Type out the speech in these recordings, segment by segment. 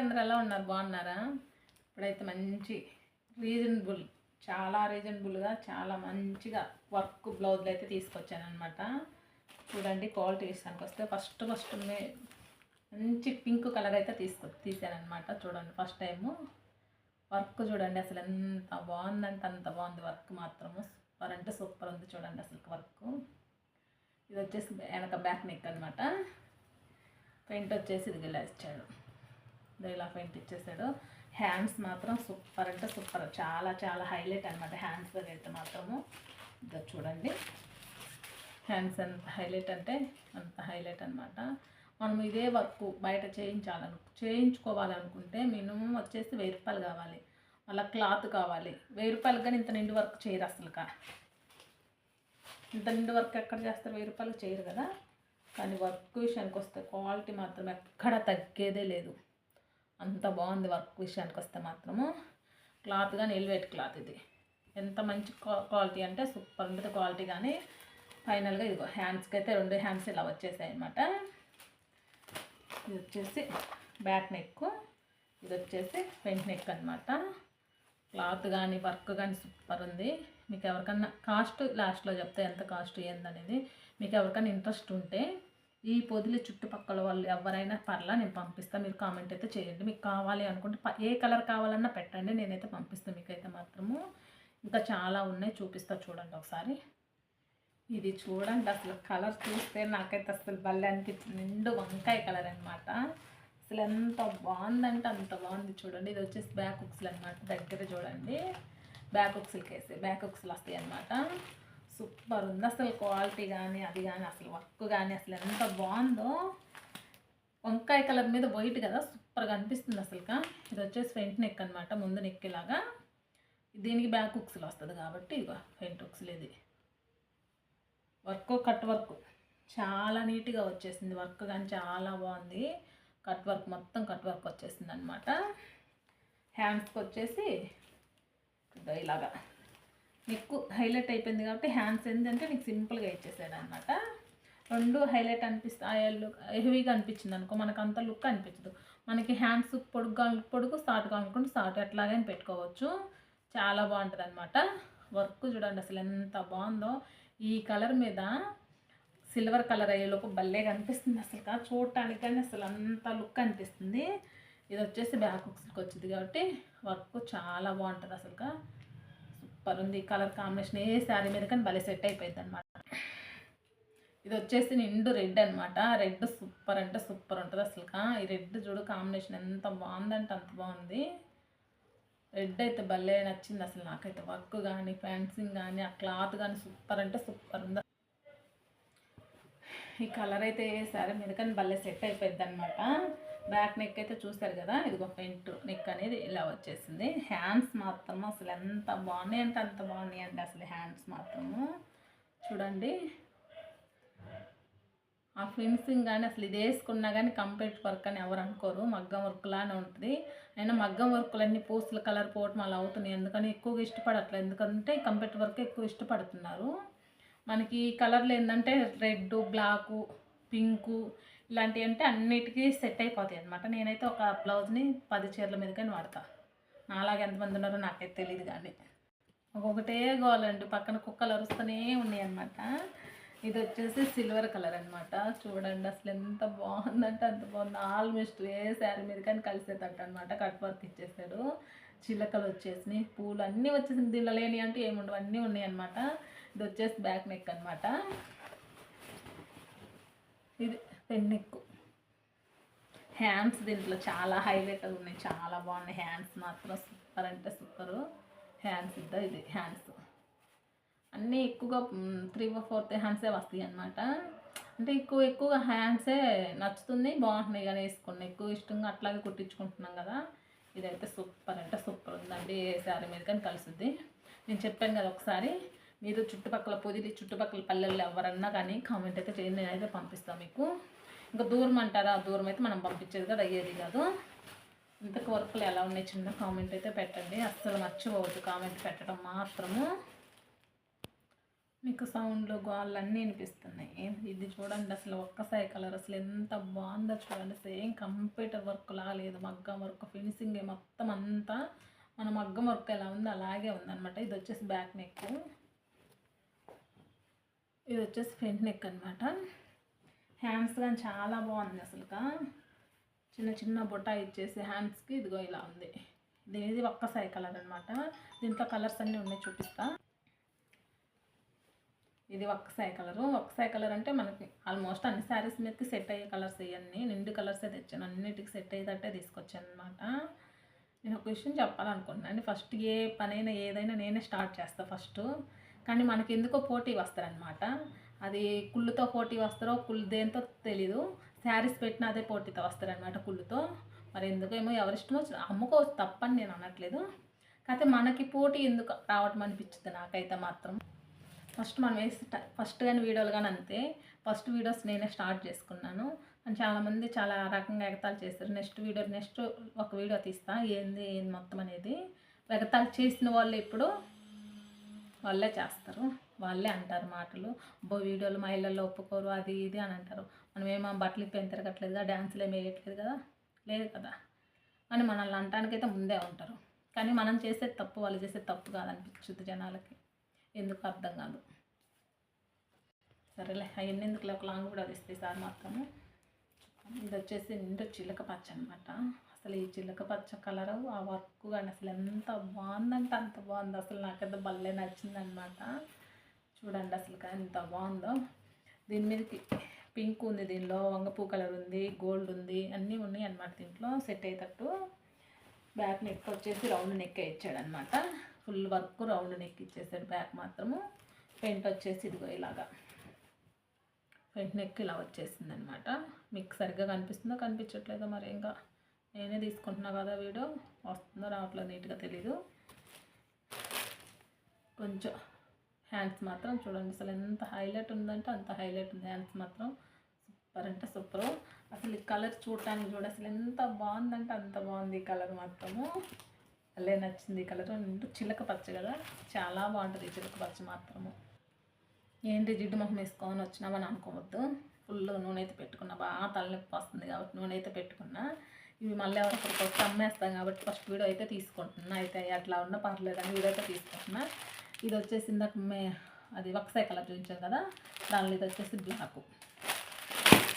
అందరూ ఎలా ఉన్నారు? బాగున్నారా? ఇప్పుడైతే మంచి రీజనబుల్, చాలా రీజనబుల్గా చాలా మంచిగా వర్క్ బ్లౌజులు అయితే తీసుకొచ్చాను అనమాట. చూడండి క్వాలిటీ విషయానికి వస్తే ఫస్ట్ మంచి పింక్ కలర్ అయితే తీసానమాట. చూడండి ఫస్ట్ టైము వర్క్ చూడండి అసలు ఎంత బాగుందంటే అంత బాగుంది. వర్క్ మాత్రము సూపర్ అంటే సూపర్ ఉంది. చూడండి అసలు వర్క్. ఇది వచ్చేసి వెనక బ్యాక్ నెక్ అనమాట. పెయింట్ వచ్చేసి ఇది ఇలా ఇచ్చాడు, ఇలా పెయింట్ ఇచ్చేసాడు. హ్యాండ్స్ మాత్రం సూపర్ అంటే సూపర్, చాలా చాలా హైలైట్ అనమాట. హ్యాండ్స్ దగ్గర అయితే మాత్రము ఇది చూడండి, హ్యాండ్స్ ఎంత హైలైట్ అంటే అంత హైలైట్ అనమాట. మనం ఇదే వర్క్ బయట చేయించుకోవాలనుకుంటే మినిమం వచ్చేసి 1000 రూపాయలు కావాలి. మళ్ళీ క్లాత్ కావాలి. 1000 రూపాయలు కానీ ఇంత నిండు వర్క్ చేయరు అసలుగా. ఇంత నిండు వర్క్ ఎక్కడ చేస్తారు? 1000 రూపాయలు చేయరు కదా. కానీ వర్క్ విషయానికి వస్తే క్వాలిటీ మాత్రం ఎక్కడ తగ్గేదే లేదు. అంత బాగుంది వర్క్ విషయానికి వస్తే మాత్రము. క్లాత్ కానీ ఎలివేట్ క్లాత్, ఇది ఎంత మంచి క్వాలిటీ అంటే సూపర్ ఉంటుంది క్వాలిటీ. కానీ ఫైనల్గా ఇదిగో హ్యాండ్స్కి అయితే 2 హ్యాండ్స్ ఇలా వచ్చేసాయి అన్నమాట. ఇది వచ్చేసి బ్యాక్ నెక్, ఇది వచ్చేసి ఫ్రంట్ నెక్ అనమాట. క్లాత్ కానీ వర్క్ కానీ సూపర్ ఉంది. మీకు ఎవరికన్నా కాస్ట్ లాస్ట్లో చెప్తే ఎంత కాస్ట్ ఏందనేది. మీకు ఎవరికైనా ఇంట్రెస్ట్ ఉంటే ఈ పొదిలి చుట్టుపక్కల వాళ్ళు ఎవరైనా పర్లా నేను పంపిస్తాను. మీరు కామెంట్ అయితే చేయండి. మీకు కావాలి అనుకుంటే ఏ కలర్ కావాలన్నా పెట్టండి, నేనైతే పంపిస్తాను మీకైతే మాత్రము. ఇంకా చాలా ఉన్నాయి, చూపిస్తా చూడండి ఒకసారి. ఇది చూడండి అసలు కలర్ చూస్తే నాకైతే అసలు భలే అనిపించింది. నిండు వంకాయ కలర్ అనమాట. అసలు ఎంత బాగుందంటే అంత బాగుంది. చూడండి ఇది వచ్చేసి బ్యాక్ హుక్స్లు అనమాట. దగ్గర చూడండి బ్యాక్ హుక్స్లు వస్తాయి అనమాట. సూపర్ ఉంది అసలు క్వాలిటీ కానీ అది కానీ అసలు వర్క్ కానీ అసలు ఎంత బాగుందో. వంకాయ కలర్ మీద వైట్ కదా, సూపర్గా అనిపిస్తుంది అసలుగా. ఇది వచ్చేసి ఫ్రంట్ నెక్ అనమాట, ముందు నెక్ ఇలాగా. దీనికి బ్యాక్ హుక్స్లు వస్తుంది కాబట్టి ఇక ఫ్రంట్ హుక్స్లు. ఇది వర్క్ కట్ వర్క్ చాలా నీట్గా వచ్చేసింది. వర్క్ కానీ చాలా బాగుంది. కట్ వర్క్ మొత్తం కట్ వర్క్ వచ్చేసింది అనమాట. హ్యాండ్స్కి వచ్చేసి ఇలాగా నెక్ హైలైట్ అయిపోయింది కాబట్టి హ్యాండ్స్ ఏంటంటే నీకు సింపుల్గా ఇచ్చేసాడు అనమాట. 2 హైలైట్ హెవీగా అనిపించింది అనుకో, మనకు అంత లుక్ అనిపించదు. మనకి హ్యాండ్స్ పొడుగు షార్ట్గా అనుకుంటే షార్ట్ ఎట్లాగైనా పెట్టుకోవచ్చు. చాలా బాగుంటుంది అనమాట. వర్క్ చూడండి అసలు ఎంత బాగుందో. ఈ కలర్ మీద సిల్వర్ కలర్ అయ్యేలోపు భలే కనిపిస్తుంది అసలు. చూడటానికి కానీ అసలు అంత లుక్ అనిపిస్తుంది. ఇది వచ్చేసి బ్యాక్ హుక్స్కి వచ్చింది కాబట్టి వర్క్ చాలా బాగుంటుంది అసలుగా. సూపర్ ఉంది. కలర్ కాంబినేషన్ ఏ శారీ మీద కానీ భలే సెట్ అయిపోయింది అనమాట. ఇది వచ్చేసి నిండు రెడ్ అనమాట. రెడ్ సూపర్ అంటే సూపర్ ఉంటుంది అసలుగా. ఈ రెడ్ చూడు కాంబినేషన్ ఎంత బాగుందంటే అంత బాగుంది. రెడ్ అయితే భలే నచ్చింది అసలు నాకైతే. వర్క్ కానీ ఫ్యాన్సింగ్ కానీ ఆ క్లాత్ కానీ సూపర్ అంటే సూపర్ ఉంది. ఈ కలర్ అయితే ఏ శారీ మీద కానీ భలే సెట్ అయిపోయింది అనమాట. బ్యాక్ నెక్ అయితే చూసారు కదా, ఇదిగో ఫ్రంట్ నెక్ అనేది ఇలా వచ్చేసింది. హ్యాండ్స్ మాత్రము అసలు ఎంత బాగున్నాయి అంటే అంత బాగున్నాయి అండి అసలు. హ్యాండ్స్ మాత్రము చూడండి ఆ ఫినిషింగ్ కానీ అసలు ఇది వేసుకున్నా కానీ కంప్లీట్ వర్క్ అని ఎవరు అనుకోరు. మగ్గం వర్క్ లానే ఉంటుంది. అయినా మగ్గం వర్కులన్నీ పూసల కలర్ పోవటం అలా అవుతున్నాయి. ఎందుకని ఎక్కువగా ఇష్టపడట్లేదు, ఎందుకంటే కంప్లీట్ వర్క్ ఎక్కువ ఇష్టపడుతున్నారు. మనకి కలర్లు ఏంటంటే రెడ్, బ్లాకు, పింకు ఇలాంటివి అంటే అన్నిటికీ సెట్ అయిపోతాయి అనమాట. నేనైతే ఒక బ్లౌజ్ని 10 చీరల మీద కానీ వాడతా. నాలాగే ఎంతమంది ఉన్నారో నాకైతే తెలియదు. కానీ ఒక్కొక్కటే గోలండి, పక్కన కుక్కలు అరుస్తూనే ఉన్నాయి అనమాట. ఇది వచ్చేసి సిల్వర్ కలర్ అనమాట. చూడండి అసలు ఎంత బాగుందంటే అంత బాగుంది. ఆల్మోస్ట్ ఏ శారీ మీద కానీ కలిసేటట్టు అనమాట. కట్ వర్క్ ఇచ్చేసాడు. చిలకలు వచ్చేసినాయి, పూలు అన్నీ వచ్చేసింది. దీనిలో లేని అంటే ఏముండవు, అన్నీ ఉన్నాయి అనమాట. ఇది వచ్చేసి బ్యాక్ నెక్ అనమాట. ఇది పెన్ నెక్. హ్యాండ్స్ దీంట్లో చాలా హైలైట్ ఉన్నాయి, చాలా బాగున్నాయి. హ్యాండ్స్ మాత్రం సూపర్ అంటే సూపరు. హ్యాండ్స్ ఇది హ్యాండ్స్ అన్నీ ఎక్కువగా 3/4 హ్యాండ్సే వస్తాయి అనమాట. అంటే ఎక్కువగా హ్యాండ్సే నచ్చుతుంది, బాగుంటున్నాయి కానీ వేసుకున్నాయి. ఎక్కువ ఇష్టంగా అట్లాగే కుట్టించుకుంటున్నాం కదా. ఇదైతే సూపర్ అంటే సూపర్ ఉందండి. ఏ శారీ మీద కానీ కలుస్తుంది. నేను చెప్పాను కదా ఒకసారి, మీరు చుట్టుపక్కల పల్లెల్లో ఎవరన్నా కానీ కామెంట్ అయితే చేయండి, నేనైతే పంపిస్తాను మీకు. ఇంకా దూరం అంటారా, దూరం అయితే మనం పంపించేది కదా, అయ్యేది కాదు. ఇంతకు వర్క్లు ఎలా ఉన్నాయి చిన్న కామెంట్ అయితే పెట్టండి. అస్సలు మర్చిపోవద్దు కామెంట్ పెట్టడం మాత్రము. మీకు సౌండ్లు గోళ్ళు అన్నీ వినిపిస్తున్నాయి. ఇది చూడండి అసలు ఒక్కసారి కలర్ అసలు ఎంత బాగుందో చూడండి. సేమ్ కంప్యూటర్ వర్క్ లాగా లేదు, మగ్గం వర్క్ ఫినిషింగ్ మొత్తం అంతా మన మగ్గం వర్క్ ఎలా ఉందో అలాగే ఉందన్నమాట. ఇది వచ్చేసి బ్యాక్ నెక్, ఇది వచ్చేసి ఫ్రంట్ నెక్ అనమాట. హ్యాండ్స్ కానీ చాలా బాగుంది అసలుగా. చిన్న చిన్న బొటా ఇచ్చేసి హ్యాండ్స్కి ఇదిగో ఇలా ఉంది. ఇది ఒక్కసారి కలర్ అనమాట. దీంట్లో కలర్స్ అన్నీ ఉన్నాయి, చూపిస్తా. ఇది ఒక్కసారి కలర్ అంటే మనకి ఆల్మోస్ట్ అన్ని శారీస్ మీదకి సెట్ అయ్యే కలర్స్ ఇవన్నీ. నిండు కలర్సే తెచ్చాను, అన్నిటికి సెట్ అయ్యేటట్టే తీసుకొచ్చాను అనమాట. నేను ఒక విషయం చెప్పాలనుకుంటున్నాను. ఫస్ట్ ఏ పనైనా ఏదైనా నేనే స్టార్ట్ చేస్తాను ఫస్ట్. కానీ మనకి ఎందుకో పోటీ వస్తారనమాట. అది కుళ్ళుతో పోటీ వస్తారో దేంతో తెలీదు. శారీస్ పెట్టిన అదే పోటీతో వస్తారనమాట కుళ్ళుతో. మరి ఎందుకేమో ఎవరిష్టమో అమ్ముకోవచ్చు, తప్పని నేను అనట్లేదు. కాకపోతే మనకి పోటీ ఎందుకు రావటం అనిపించింది నాకైతే మాత్రం. ఫస్ట్ మనం ఫస్ట్ కానీ వీడియోలు కానీ అంతే. ఫస్ట్ వీడియోస్ నేనే స్టార్ట్ చేసుకున్నాను అని చాలామంది చాలా రకంగా ఎగతాళి చేస్తారు. నెక్స్ట్ ఒక వీడియో తీస్తా ఏంది మొత్తం అనేది. ఎగతాళి చేసిన వాళ్ళు ఇప్పుడు వాళ్ళే చేస్తారు, వాళ్ళే అంటారు మాటలు. వీడియోలు మహిళల్లో ఒప్పుకోరు అది ఇది అని అంటారు. మనం ఏమో బట్టలు ఇప్పేం తిరగట్లేదు కదా, డ్యాన్సులు ఏమి వేయట్లేదు కదా, లేదు కదా అని మనల్ని అనటానికైతే ముందే ఉంటారు. కానీ మనం చేసేది తప్పు, వాళ్ళు చేసేది తప్పు కాదనిపించుద్ది జనాలకి. ఎందుకు అర్థం కాదు. సరేలే అవన్నీ ఎందుకులే, ఒక లాంగ్ కూడా ఇస్తాయి సార్ మాత్రము. ఇది వచ్చేసి నిండు చిలక పచ్చ అనమాట. అసలు ఈ చిలక పచ్చ కలరు ఆ వర్క్ కానీ అసలు ఎంత బాగుందంటే అంత బాగుంది. అసలు నాకైతే భలే నచ్చిందనమాట. చూడండి అసలు ఎంత బాగుందో. దీని మీదకి పింక్ ఉంది, దీనిలో వంగపూ కలర్ ఉంది, గోల్డ్ ఉంది, అన్నీ ఉన్నాయి అనమాట. దీంట్లో సెట్ అయ్యేటట్టు. బ్యాక్ నెక్ వచ్చేసి రౌండ్ నెక్ ఇచ్చాడనమాట. ఫుల్ వర్క్ రౌండ్ నెక్ ఇచ్చేసాడు. బ్యాక్ మాత్రము పెయింట్ వచ్చేసి ఇదిగో ఇలాగా ఫ్రంట్ నెక్ ఇలా వచ్చేసింది అనమాట. మీకు సరిగ్గా కనిపిస్తుందో కనిపించట్లేదో మరి, ఇంకా నేనే తీసుకుంటున్నా కదా వీడియో, వస్తుందో రావట్లేదు నీట్గా తెలీదు. కొంచెం హ్యాండ్స్ మాత్రం చూడండి అసలు ఎంత హైలైట్ ఉందంటే అంత హైలైట్ ఉంది. హ్యాండ్స్ మాత్రం సూపర్ అంటే సూపరు. అసలు ఈ కలర్ చూడటానికి చూడ అసలు ఎంత బాగుందంటే అంత బాగుంది ఈ కలర్ మాత్రము. అల్లే నచ్చింది ఈ కలర్. చిలక పచ్చ కదా, చాలా బాగుంటుంది ఈ చిలక పచ్చ మాత్రము. ఏంటి జిడ్డు మొహం వేసుకోని వచ్చినామని అనుకోవద్దు. ఫుల్ నూనె అయితే పెట్టుకున్నా, బాగా తలనొప్పి వస్తుంది కాబట్టి నూనె అయితే పెట్టుకున్నా. ఇవి మళ్ళీ ఎవరికొకరికి వస్తే అమ్మేస్తాం కాబట్టి ఫస్ట్ వీడియో అయితే తీసుకుంటున్నా. అయితే అట్లా ఉన్నా పర్లేదని వీడియో అయితే తీసుకుంటున్నా. ఇది వచ్చేసి ఇందాక అది ఒకసారి కలర్ చూపించాను కదా, దానిలో ఇది వచ్చేసి బ్లాకు.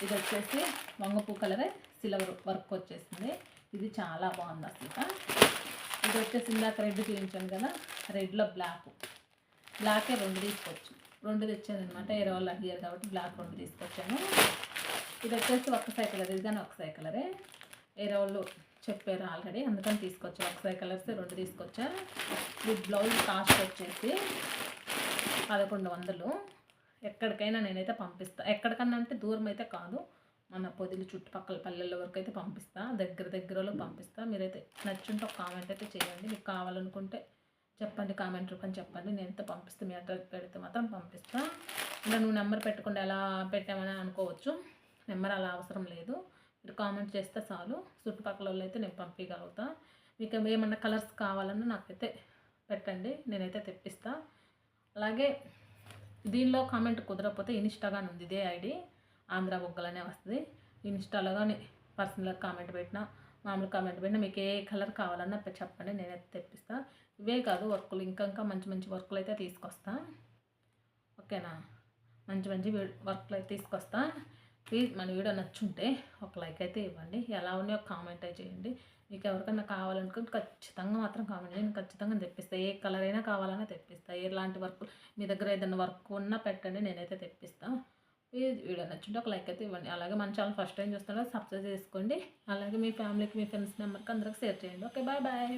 ఇది వచ్చేసి వంగపూ కలరే సిల్వర్ వర్క్ వచ్చేసింది. ఇది చాలా బాగుంది అసలు. ఇది వచ్చేసి ఇందాక రెడ్ చూపించాను కదా, రెడ్లో బ్లాకే 2 తీసుకోవచ్చు. 2 తెచ్చాను అనమాట. వేరే వాళ్ళు అడిగారు కాబట్టి బ్లాక్ 2 తీసుకొచ్చాను. ఇది వచ్చేసి ఒక్కసారి కలర్, ఇది కానీ ఒకసారి కలరే. వేరే వాళ్ళు చెప్పారు ఆల్రెడీ, అందుకని తీసుకొచ్చా. ఒకసారి కలర్స్ 2 తీసుకొచ్చా. ఈ బ్లౌజ్ కాస్ట్ వచ్చేసి 1100. ఎక్కడికైనా నేనైతే పంపిస్తాను. ఎక్కడికన్నా అంటే దూరం అయితే కాదు, మన పొదిలి చుట్టుపక్కల పల్లెల వరకు అయితే పంపిస్తాను. దగ్గరలో పంపిస్తాను. మీరైతే నచ్చుంటే ఒక కామెంట్ అయితే చేయండి. మీకు కావాలనుకుంటే చెప్పండి, కామెంట్ రూపని చెప్పండి. నేను ఎంత పంపిస్తే మీ అడ్రస్ పెడితే మాత్రం పంపిస్తాను. ఇంకా నువ్వు నెంబర్ పెట్టకుండా ఎలా పెట్టామని అనుకోవచ్చు. నెంబర్ అలా అవసరం లేదు, మీరు కామెంట్ చేస్తే చాలు. చుట్టుపక్కల వాళ్ళు అయితే నేను పంపించగలుగుతా. మీకు ఏమన్నా కలర్స్ కావాలన్నా నాకైతే పెట్టండి, నేనైతే తెప్పిస్తాను. అలాగే దీనిలో కామెంట్ కుదరకపోతే ఇన్స్టాగానే ఉంది, ఇదే ఐడి ఆంధ్ర బొగ్గలనే వస్తుంది. ఇన్స్టాలో కానీ పర్సనల్గా కామెంట్ పెట్టినా మామూలు కామెంట్ పెట్టినా మీకు ఏ కలర్ కావాలన్నా చెప్పండి, నేనైతే తెప్పిస్తాను. ఇవే కాదు వర్కులు, ఇంకా మంచి వర్కులు అయితే తీసుకొస్తా. ఓకేనా, మంచి వర్కులు అయితే తీసుకొస్తా. ప్లీజ్ మన వీడియో నచ్చుంటే ఒక లైక్ అయితే ఇవ్వండి, ఎలా ఉన్నాయో కామెంట్ అయితే చేయండి. మీకు ఎవరికైనా కావాలనుకుంటే ఖచ్చితంగా మాత్రం కామెంట్ చేయండి, ఖచ్చితంగా తెప్పిస్తాను. ఏ కలర్ అయినా కావాలన్నా తెప్పిస్తాను. ఎలాంటి వర్క్ మీ దగ్గర ఏదైనా వర్క్ ఉన్నా పెట్టండి, నేనైతే తెప్పిస్తాను. ఈ వీడియో నచ్చుంటే ఒక లైక్ అయితే ఇవ్వండి. అలాగే మన ఛానల్ ఫస్ట్ టైం చూస్తున్నా సబ్స్క్రైబ్ చేసుకోండి. అలాగే మీ ఫ్యామిలీకి మీ ఫ్రెండ్స్ నెంబర్కి అందరికి షేర్ చేయండి. Okay, bye.